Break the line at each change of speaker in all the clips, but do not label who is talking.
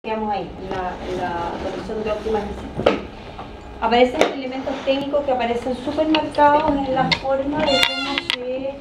Digamos ahí, en la condición de óptima eficiencia. Aparecen elementos técnicos que aparecen súper marcados en la forma de cómo se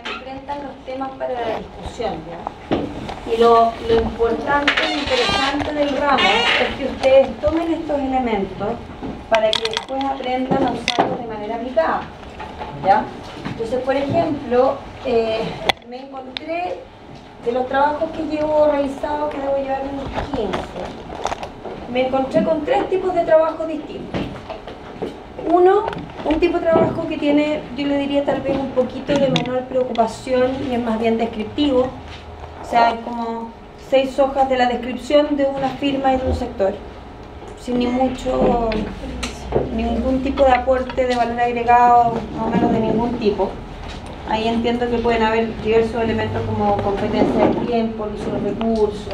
enfrentan los temas para la discusión, ¿ya? Y lo importante e interesante del ramo es que ustedes tomen estos elementos para que después aprendan a usarlos de manera aplicada, ¿ya? Entonces, por ejemplo, me encontré de los trabajos que llevo realizados, que debo llevar unos 15, me encontré con 3 tipos de trabajos distintos. Uno, un tipo de trabajo que tiene, yo le diría tal vez un poquito de menor preocupación y es más bien descriptivo. O sea, hay como 6 hojas de la descripción de una firma y de un sector, sin ningún tipo de aporte de valor agregado, más o menos de ningún tipo. Ahí entiendo que pueden haber diversos elementos como competencia de tiempo, el uso de recursos,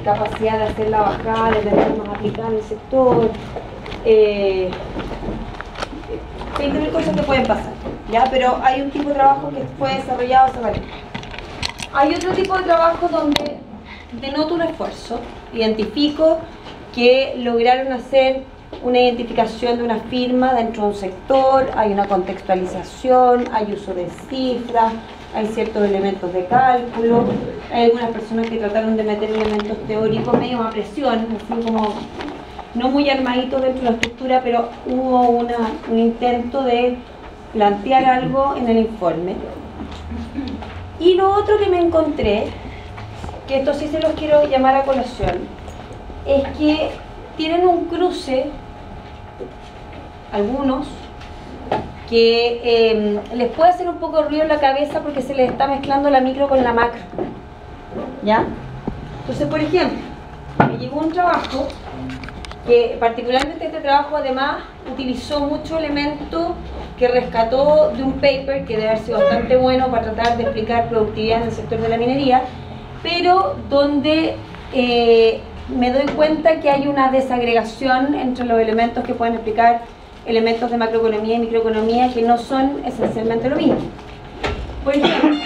capacidad de hacer la bajada, de más aplicada en el sector, 20.000 cosas que pueden pasar, ¿ya? Pero hay un tipo de trabajo que fue desarrollado hace varios. Hay otro tipo de trabajo donde denoto un esfuerzo, identifico que lograron hacer una identificación de una firma dentro de un sector, hay una contextualización, hay uso de cifras, hay ciertos elementos de cálculo, hay algunas personas que trataron de meter elementos teóricos medio a presión, así como no muy armaditos dentro de la estructura, pero hubo un intento de plantear algo en el informe. Y lo otro que me encontré, que esto sí se los quiero llamar a colación, es que tienen un cruce, algunos, que les puede hacer un poco ruido en la cabeza porque se les está mezclando la micro con la macro, ¿ya? Entonces, por ejemplo, me llegó un trabajo que particularmente este trabajo además utilizó mucho elemento que rescató de un paper que debe haber sido bastante bueno para tratar de explicar productividad en el sector de la minería, pero donde me doy cuenta que hay una desagregación entre los elementos que pueden explicar elementos de macroeconomía y microeconomía que no son esencialmente lo mismo. Por ejemplo,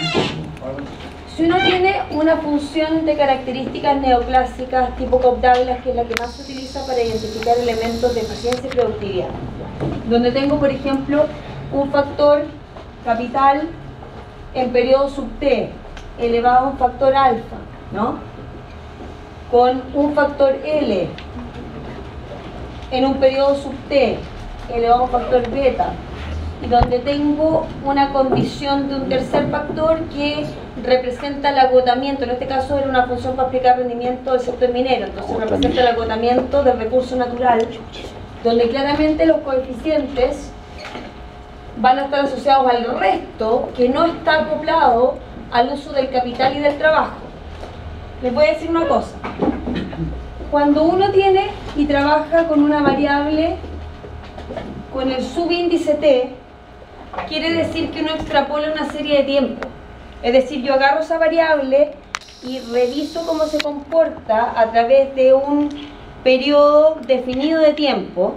si uno tiene una función de características neoclásicas tipo Cobb-Douglas, que es la que más se utiliza para identificar elementos de eficiencia y productividad, donde tengo, por ejemplo, un factor capital en periodo sub t elevado a un factor alfa, ¿no? Con un factor L en un periodo sub t elevado a un factor beta, y donde tengo una condición de un tercer factor que representa el agotamiento. En este caso era una función para explicar rendimiento del sector minero, entonces representa el agotamiento del recurso natural, donde claramente los coeficientes van a estar asociados al resto que no está acoplado al uso del capital y del trabajo. Les voy a decir una cosa: cuando uno tiene y trabaja con una variable con el subíndice t, quiere decir que uno extrapola una serie de tiempo. Es decir, yo agarro esa variable y reviso cómo se comporta a través de un periodo definido de tiempo,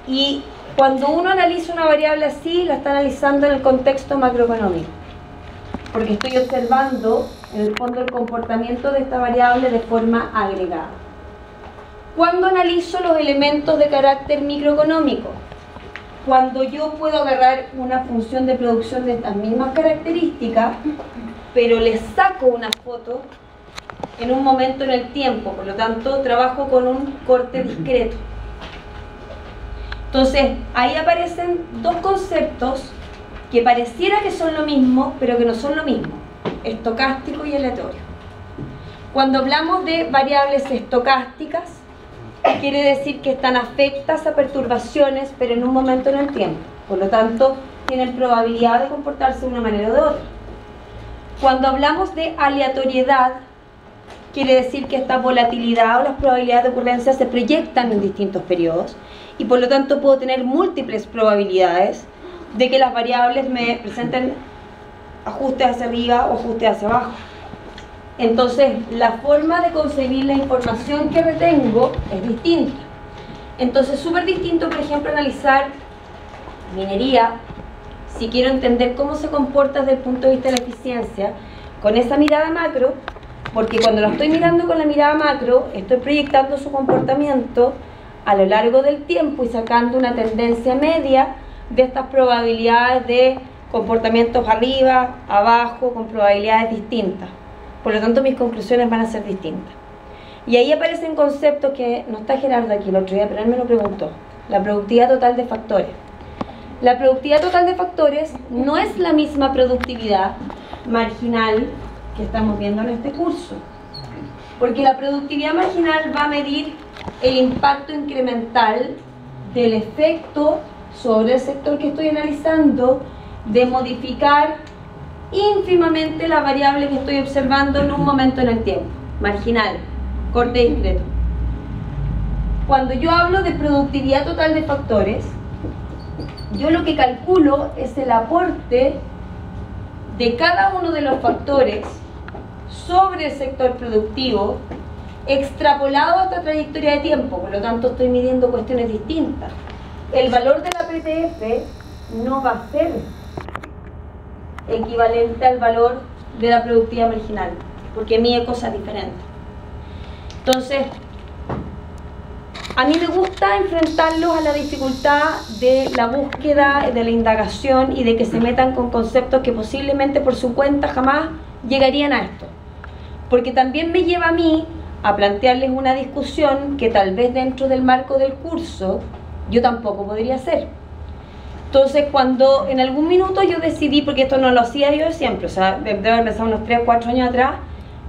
y cuando uno analiza una variable así, la está analizando en el contexto macroeconómico, porque estoy observando en el fondo el comportamiento de esta variable de forma agregada. Cuando analizo los elementos de carácter microeconómico, cuando yo puedo agarrar una función de producción de estas mismas características, pero le saco una foto en un momento en el tiempo, por lo tanto trabajo con un corte discreto. Entonces, ahí aparecen dos conceptos que pareciera que son lo mismo, pero que no son lo mismo: estocástico y aleatorio. Cuando hablamos de variables estocásticas, quiere decir que están afectas a perturbaciones, pero en un momento en el tiempo. Por lo tanto, tienen probabilidad de comportarse de una manera o de otra. Cuando hablamos de aleatoriedad, quiere decir que esta volatilidad o las probabilidades de ocurrencia se proyectan en distintos periodos, y por lo tanto puedo tener múltiples probabilidades de que las variables me presenten ajustes hacia arriba o ajustes hacia abajo. Entonces, la forma de concebir la información que retengo es distinta. Entonces, súper distinto, por ejemplo, analizar minería, si quiero entender cómo se comporta desde el punto de vista de la eficiencia, con esa mirada macro, Porque cuando lo estoy mirando con la mirada macro, estoy proyectando su comportamiento a lo largo del tiempo y sacando una tendencia media de estas probabilidades de comportamientos arriba, abajo, con probabilidades distintas. Por lo tanto, mis conclusiones van a ser distintas. Y ahí aparecen conceptos que no está Gerardo aquí el otro día, pero él me lo preguntó. La productividad total de factores. La productividad total de factores no es la misma productividad marginal que estamos viendo en este curso. Porque la productividad marginal va a medir el impacto incremental del efecto sobre el sector que estoy analizando de modificar ínfimamente la variable que estoy observando en un momento en el tiempo. Marginal, corte discreto. Cuando yo hablo de productividad total de factores, yo lo que calculo es el aporte de cada uno de los factores sobre el sector productivo extrapolado a esta trayectoria de tiempo. Por lo tanto, estoy midiendo cuestiones distintas. El valor de la PTF no va a ser equivalente al valor de la productividad marginal, porque mide cosas diferentes. Entonces, a mí me gusta enfrentarlos a la dificultad de la búsqueda, de la indagación y de que se metan con conceptos que posiblemente por su cuenta jamás llegarían a esto. Porque también me lleva a mí a plantearles una discusión que tal vez dentro del marco del curso yo tampoco podría hacer. Entonces, cuando en algún minuto yo decidí, porque esto no lo hacía yo siempre, o sea, debe haber empezado unos 3 o 4 años atrás,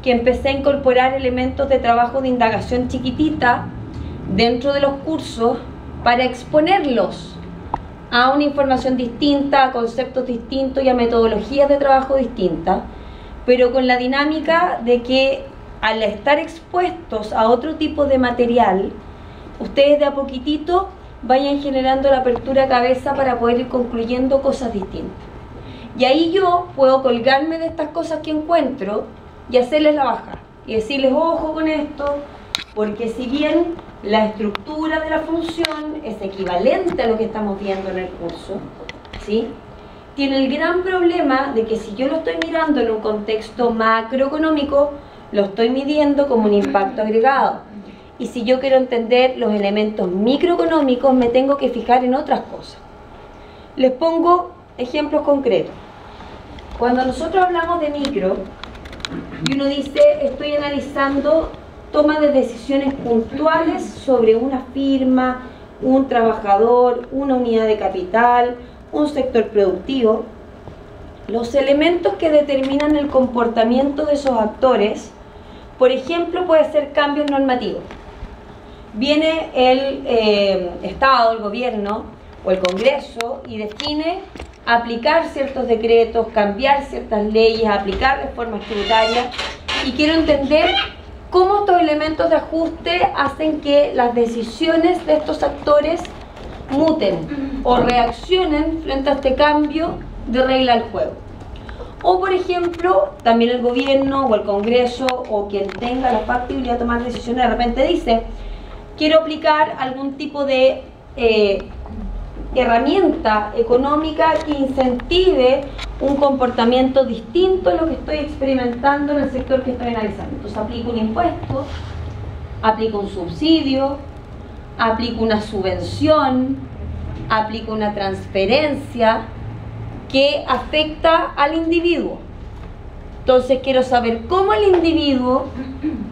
que empecé a incorporar elementos de trabajo de indagación chiquitita dentro de los cursos para exponerlos a una información distinta, a conceptos distintos y a metodologías de trabajo distintas, pero con la dinámica de que al estar expuestos a otro tipo de material, ustedes de a poquitito vayan generando la apertura de cabeza para poder ir concluyendo cosas distintas. Y ahí yo puedo colgarme de estas cosas que encuentro y hacerles la baja y decirles, ojo con esto, porque si bien la estructura de la función es equivalente a lo que estamos viendo en el curso, ¿sí?, tiene el gran problema de que si yo lo estoy mirando en un contexto macroeconómico, lo estoy midiendo como un impacto agregado. Y si yo quiero entender los elementos microeconómicos, me tengo que fijar en otras cosas. Les pongo ejemplos concretos. Cuando nosotros hablamos de micro, y uno dice, estoy analizando toma de decisiones puntuales sobre una firma, un trabajador, una unidad de capital, un sector productivo, los elementos que determinan el comportamiento de esos actores, por ejemplo, puede ser cambios normativos. Viene el Estado, el gobierno o el Congreso y define aplicar ciertos decretos, cambiar ciertas leyes, aplicar reformas tributarias, y quiero entender cómo estos elementos de ajuste hacen que las decisiones de estos actores muten o reaccionen frente a este cambio de regla del juego. O por ejemplo, también el gobierno o el Congreso o quien tenga la factibilidad de tomar decisiones de repente dice, quiero aplicar algún tipo de herramienta económica que incentive un comportamiento distinto a lo que estoy experimentando en el sector que estoy analizando. Entonces aplico un impuesto, aplico un subsidio, aplico una subvención, aplico una transferencia que afecta al individuo. Entonces quiero saber cómo el individuo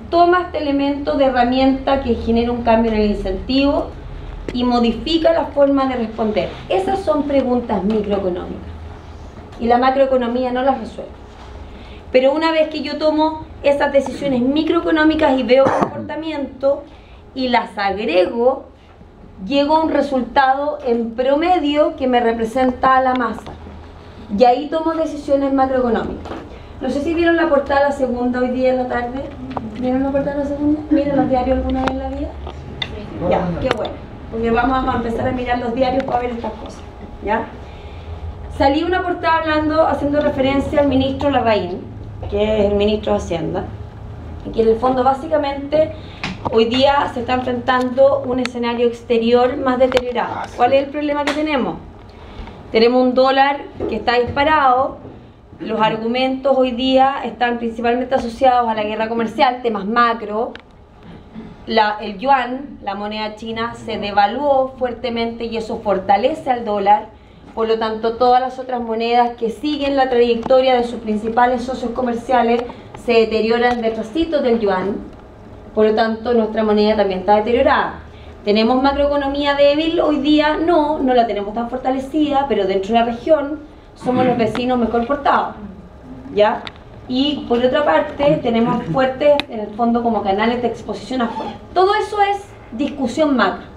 toma este elemento de herramienta que genera un cambio en el incentivo y modifica la forma de responder. Esas son preguntas microeconómicas y la macroeconomía no las resuelve. Pero una vez que yo tomo esas decisiones microeconómicas y veo comportamiento y las agrego, llego a un resultado en promedio que me representa a la masa. Y ahí tomo decisiones macroeconómicas. No sé si vieron la portada la segunda hoy día en la tarde. ¿Vieron la portada la segunda? ¿Miran los diarios alguna vez en la vida? Ya, qué bueno. Porque vamos a empezar a mirar los diarios para ver estas cosas. ¿Ya? Salí una portada haciendo referencia al ministro Larraín, que es el ministro de Hacienda, y que en el fondo básicamente hoy día se está enfrentando un escenario exterior más deteriorado. ¿Cuál es el problema que tenemos? Tenemos un dólar que está disparado, los argumentos hoy día están principalmente asociados a la guerra comercial, temas macro. El yuan, la moneda china, se devaluó fuertemente y eso fortalece al dólar. Por lo tanto, todas las otras monedas que siguen la trayectoria de sus principales socios comerciales se deterioran detrásito del yuan. Por lo tanto, nuestra moneda también está deteriorada. ¿Tenemos macroeconomía débil hoy día? No la tenemos tan fortalecida, pero dentro de la región somos los vecinos mejor portados, ¿ya? Y por otra parte, tenemos fuertes, en el fondo, como canales de exposición afuera. Todo eso es discusión macro.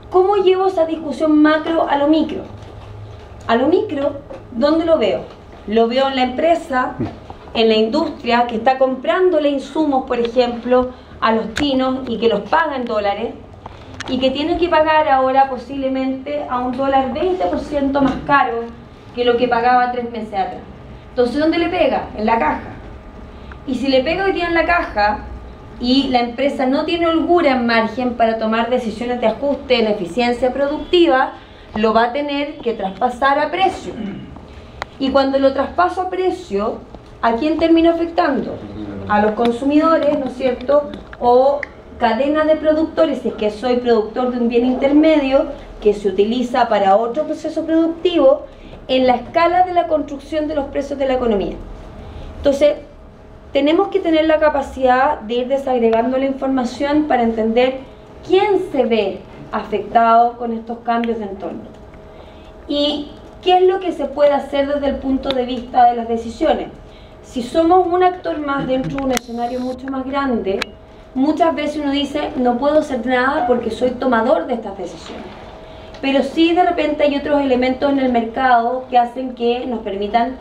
¿Cómo llevo esa discusión macro a lo micro? A lo micro, ¿dónde lo veo? Lo veo en la empresa, en la industria que está comprándole insumos, por ejemplo, a los chinos y que los paga en dólares y que tienen que pagar ahora posiblemente a un dólar 20% más caro que lo que pagaba 3 meses atrás. Entonces, ¿dónde le pega? En la caja. Y si le pega hoy día en la caja y la empresa no tiene holgura en margen para tomar decisiones de ajuste en eficiencia productiva, lo va a tener que traspasar a precio. Y cuando lo traspaso a precio, ¿a quién termina afectando? A los consumidores, ¿no es cierto? O cadena de productores, si es que soy productor de un bien intermedio que se utiliza para otro proceso productivo, en la escala de la construcción de los precios de la economía. Entonces, tenemos que tener la capacidad de ir desagregando la información para entender quién se ve afectado con estos cambios de entorno y qué es lo que se puede hacer desde el punto de vista de las decisiones. Si somos un actor más dentro de un escenario mucho más grande, muchas veces uno dice, no puedo hacer nada porque soy tomador de estas decisiones. Pero sí, de repente hay otros elementos en el mercado que hacen que nos permitan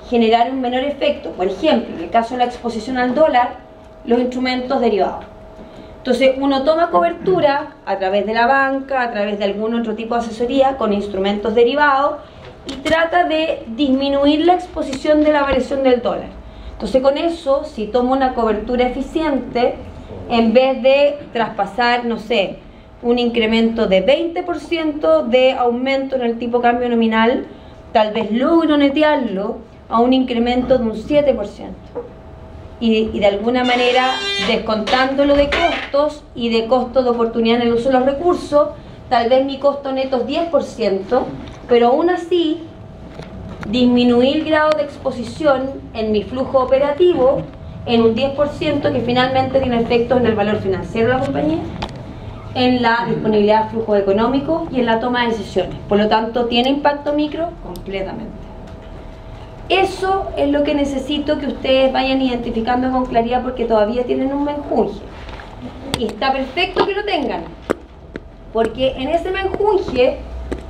generar un menor efecto. Por ejemplo, en el caso de la exposición al dólar, los instrumentos derivados. Entonces, uno toma cobertura a través de la banca, a través de algún otro tipo de asesoría con instrumentos derivados y trata de disminuir la exposición de la variación del dólar. Entonces, con eso, si tomo una cobertura eficiente, en vez de traspasar, no sé, un incremento de 20% de aumento en el tipo de cambio nominal, tal vez logro netearlo a un incremento de un 7%. Y de alguna manera, descontándolo de costos y de costo de oportunidad en el uso de los recursos, tal vez mi costo neto es 10%, pero aún así, disminuir el grado de exposición en mi flujo operativo en un 10% que finalmente tiene efectos en el valor financiero de la compañía, en la disponibilidad de flujos económicos y en la toma de decisiones. Por lo tanto, ¿tiene impacto micro? Completamente. Eso es lo que necesito que ustedes vayan identificando con claridad porque todavía tienen un menjunje. Y está perfecto que lo tengan, porque en ese menjunje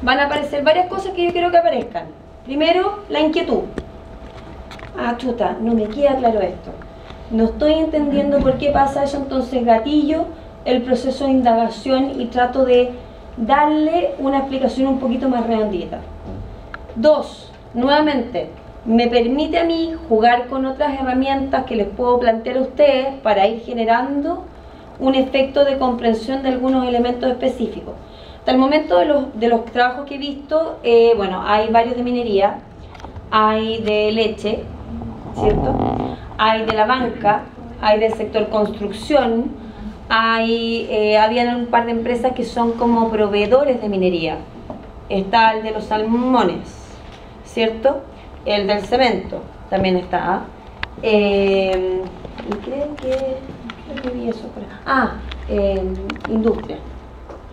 van a aparecer varias cosas que yo quiero que aparezcan. Primero, la inquietud. Ah, chuta, no me queda claro esto. No estoy entendiendo por qué pasa eso, entonces gatillo el proceso de indagación y trato de darle una explicación un poquito más redondita. 2, nuevamente, me permite a mí jugar con otras herramientas que les puedo plantear a ustedes para ir generando un efecto de comprensión de algunos elementos específicos. Hasta el momento de los trabajos que he visto, bueno, hay varios de minería, hay de leche, ¿cierto? Hay de la banca, hay del sector construcción, habían un par de empresas que son como proveedores de minería. Está el de los salmones, ¿cierto? El del cemento también está. Y creo que vi eso por acá. Industria,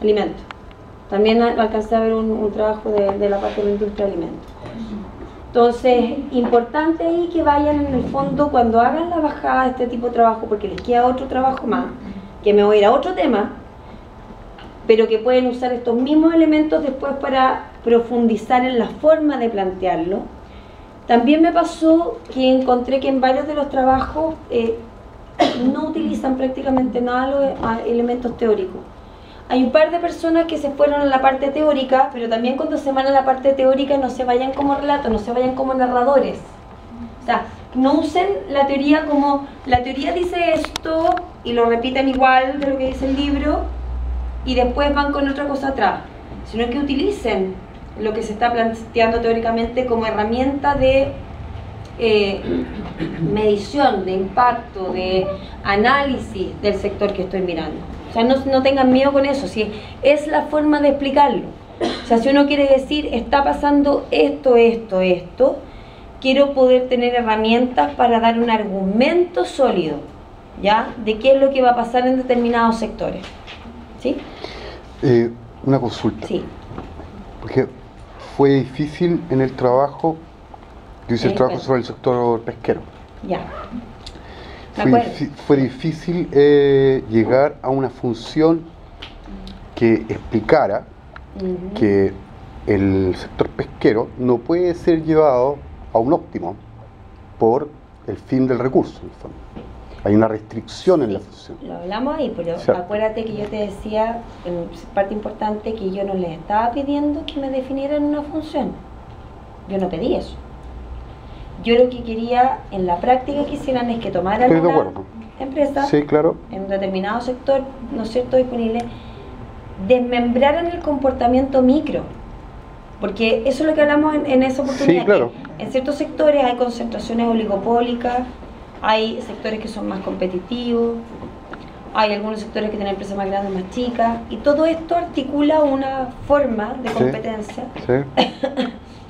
alimentos. También alcancé a ver un trabajo de la parte de la industria de alimentos. Entonces, importante ahí que vayan en el fondo cuando hagan la bajada de este tipo de trabajo, porque les queda otro trabajo más, que me voy a ir a otro tema, pero que pueden usar estos mismos elementos después para profundizar en la forma de plantearlo. También me pasó que encontré que en varios de los trabajos no utilizan prácticamente nada los elementos teóricos. Hay un par de personas que se fueron a la parte teórica, pero también cuando se van a la parte teórica no se vayan como relatos, no se vayan como narradores. O sea, no usen la teoría como, la teoría dice esto y lo repiten igual de lo que dice el libro y después van con otra cosa atrás, sino que utilicen lo que se está planteando teóricamente como herramienta de medición, de impacto, de análisis del sector que estoy mirando. O sea, no tengan miedo con eso, si es la forma de explicarlo. O sea, si uno quiere decir, está pasando esto, quiero poder tener herramientas para dar un argumento sólido, ¿ya? De qué es lo que va a pasar en determinados sectores. ¿Sí?
Una consulta.
Sí.
Porque fue difícil en el trabajo, yo hice el trabajo sobre el sector pesquero.
Ya.
Fue difícil llegar a una función que explicara que el sector pesquero no puede ser llevado a un óptimo por el fin del recurso, en el fondo. Hay una restricción en la función.
Lo hablamos ahí, pero acuérdate que yo te decía, en parte importante, que yo no les estaba pidiendo que me definieran una función. Yo no pedí eso. Yo lo que quería en la práctica que hicieran es que tomaran una empresa en un determinado sector, ¿no es cierto?, disponible, desmembraran el comportamiento micro. Porque eso es lo que hablamos en esa oportunidad.
Sí, claro.
En ciertos sectores hay concentraciones oligopólicas, hay sectores que son más competitivos, hay algunos sectores que tienen empresas más grandes, más chicas, y todo esto articula una forma de competencia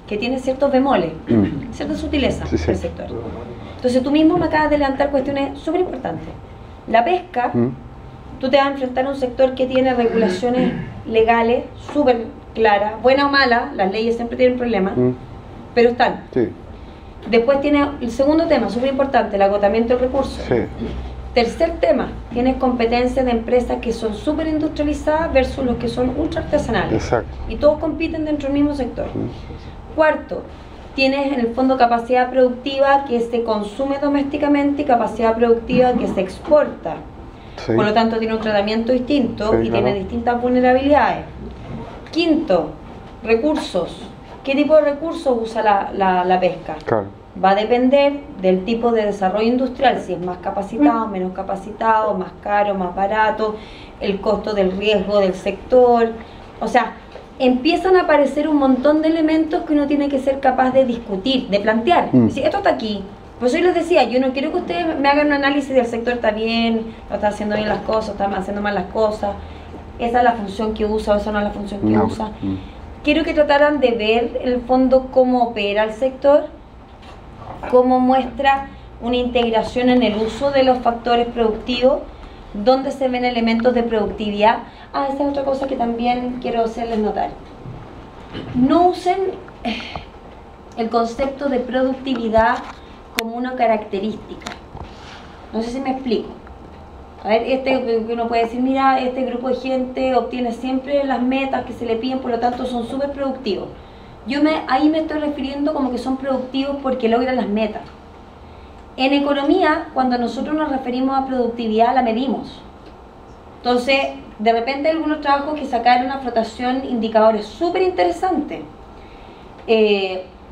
que tiene ciertos bemoles, ciertas sutilezas del sector. Entonces tú mismo me acabas de levantar cuestiones súper importantes. La pesca, tú te vas a enfrentar a un sector que tiene regulaciones legales súper claras, buena o mala, las leyes siempre tienen problemas, pero están. Después tiene el segundo tema, súper importante, el agotamiento del recurso. Tercer tema, tienes competencias de empresas que son súper industrializadas versus los que son ultra artesanales. Y todos compiten dentro del mismo sector. Cuarto, tienes en el fondo capacidad productiva que se consume domésticamente y capacidad productiva que se exporta. Por lo tanto, tiene un tratamiento distinto y tiene distintas vulnerabilidades. Quinto, recursos. ¿Qué tipo de recursos usa la pesca? Va a depender del tipo de desarrollo industrial, si es más capacitado, menos capacitado, más caro, más barato, el costo del riesgo del sector. O sea, empiezan a aparecer un montón de elementos que uno tiene que ser capaz de discutir, de plantear. Si esto está aquí, por eso yo les decía, yo no quiero que ustedes me hagan un análisis del sector está bien, no está haciendo bien las cosas, está haciendo mal las cosas, esa es la función que usa o esa no es la función que usa. Quiero que trataran de ver en el fondo cómo opera el sector, cómo muestra una integración en el uso de los factores productivos, dónde se ven elementos de productividad. Esa es otra cosa que también quiero hacerles notar. No usen el concepto de productividad como una característica. No sé si me explico. A ver, uno puede decir, mira, este grupo de gente obtiene siempre las metas que se le piden, por lo tanto son súper productivos. Ahí me estoy refiriendo como que son productivos porque logran las metas. En economía, cuando nosotros nos referimos a productividad, la medimos. Entonces, de repente hay algunos trabajos que sacaron a flotación indicadores súper interesantes.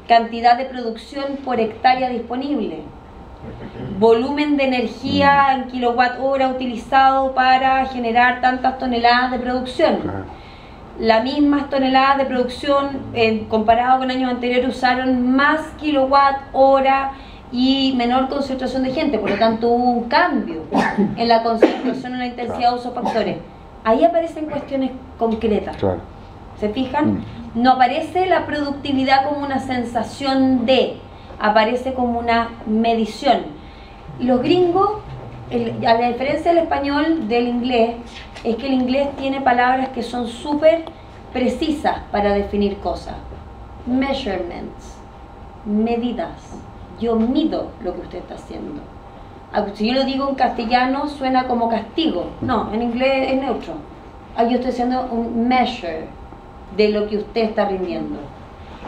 Cantidad de producción por hectárea disponible. Volumen de energía en kilowatt hora utilizado para generar tantas toneladas de producción. Las mismas toneladas de producción, comparado con años anteriores, usaron más kilowatt hora y menor concentración de gente, por lo tanto hubo un cambio en la concentración, en la intensidad de uso de factores. Ahí aparecen cuestiones concretas. ¿Se fijan? No aparece la productividad como una sensación de, aparece como una medición. Los gringos, a la diferencia del español del inglés, es que el inglés tiene palabras que son súper precisas para definir cosas. Measurements, medidas. Yo mido lo que usted está haciendo. Si yo lo digo en castellano suena como castigo. No, en inglés es neutro. Yo estoy haciendo un measure de lo que usted está rindiendo.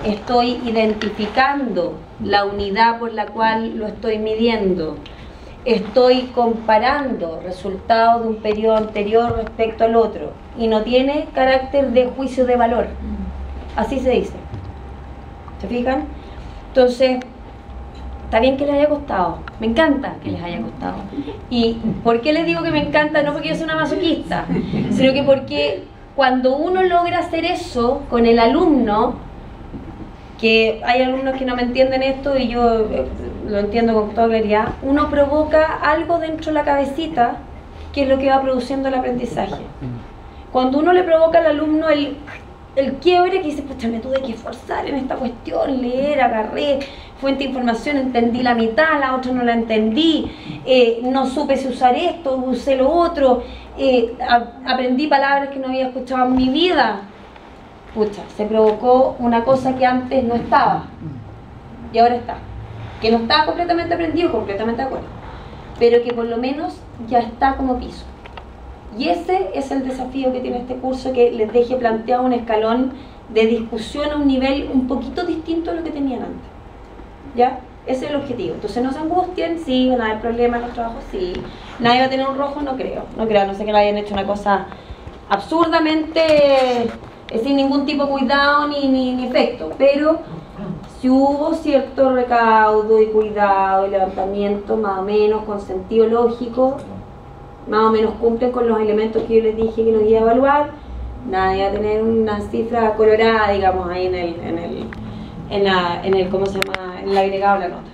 Estoy identificando la unidad por la cual lo estoy midiendo. Estoy comparando resultados de un periodo anterior respecto al otro. Y no tiene carácter de juicio de valor. Así se dice. ¿Se fijan? Entonces, está bien que les haya costado. Me encanta que les haya costado. ¿Y por qué les digo que me encanta? No porque yo sea una masoquista, sino que porque cuando uno logra hacer eso con el alumno, que hay alumnos que no me entienden esto y yo lo entiendo con toda claridad, uno provoca algo dentro de la cabecita que es lo que va produciendo el aprendizaje. Cuando uno le provoca al alumno el quiebre, que dice, pucha, me tuve que esforzar en esta cuestión, leer, agarré fuente de información, entendí la mitad, la otra no la entendí, no supe si usar esto, usé lo otro, aprendí palabras que no había escuchado en mi vida. Pucha, se provocó una cosa que antes no estaba y ahora está. Que no estaba completamente aprendido, completamente de acuerdo, pero que por lo menos ya está como piso. Y ese es el desafío que tiene este curso, que les deje planteado un escalón de discusión a un nivel un poquito distinto a lo que tenían antes. ¿Ya? Ese es el objetivo. Entonces no se angustien, sí, van a haber problemas en los trabajos, sí. Nadie va a tener un rojo, no creo, no sé que lo hayan hecho una cosa absurdamente sin ningún tipo de cuidado ni efecto, pero si hubo cierto recaudo y cuidado y levantamiento más o menos con sentido lógico, más o menos cumplen con los elementos que yo les dije que los iba a evaluar, nadie va a tener una cifra colorada, digamos, ahí en el ¿cómo se llama?, en el agregado de la nota.